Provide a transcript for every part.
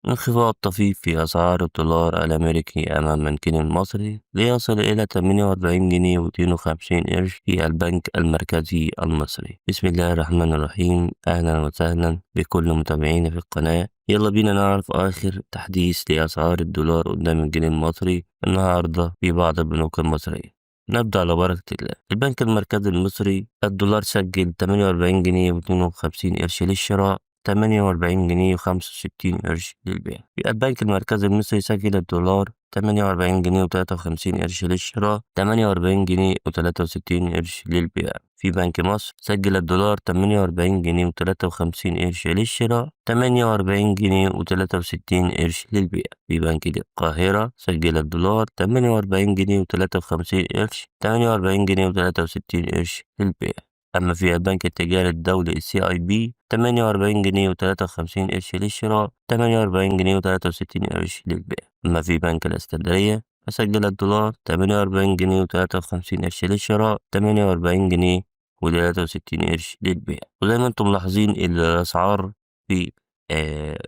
انخفاض طفيف في أسعار الدولار الأمريكي أمام الجنيه المصري ليصل إلى 48 جنيه و52 قرش في البنك المركزي المصري. بسم الله الرحمن الرحيم، أهلا وسهلا بكل متابعينا في القناة. يلا بينا نعرف آخر تحديث لأسعار الدولار قدام الجنيه المصري النهاردة في بعض البنوك المصرية. نبدأ على بركة الله. البنك المركزي المصري الدولار سجل 48 جنيه و52 قرش للشراء، 48 جنيه و65 قرش للبيع. في البنك المركزي المصري سجل الدولار 48 جنيه و53 قرش للشراء، 48 جنيه و63 قرش للبيع. في بنك مصر سجل الدولار 48 جنيه و53 قرش للشراء، 48 جنيه و63 قرش للبيع. في بنك القاهرة سجل الدولار 48 جنيه و53 قرش، 48 جنيه و63 قرش للبيع. أما في البنك التجاري الدولي CIB 48 جنيه و53 قرش للشراء، 48 جنيه و63 قرش للبيع. أما في بنك الإسكندرية فسجل الدولار 48 جنيه و53 قرش للشراء، 48 جنيه و63 قرش للبيع. وزي ما انتم ملاحظين الأسعار في آه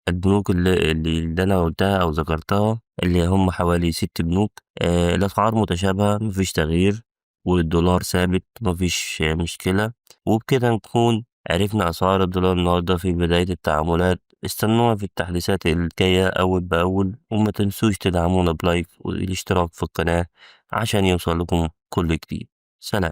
البنوك اللي أنا قلتها أو ذكرتها، اللي هم حوالي 6 بنوك، الأسعار متشابهة، مفيش تغيير، والدولار ثابت، مفيش مشكلة. وبكده نكون عرفنا أسعار الدولار النهاردة في بداية التعاملات. استنونا في التحديثات الجاية أول بأول، وما تنسوش تدعمونا بلايك والاشتراك في القناة عشان يوصل لكم كل جديد. سلام.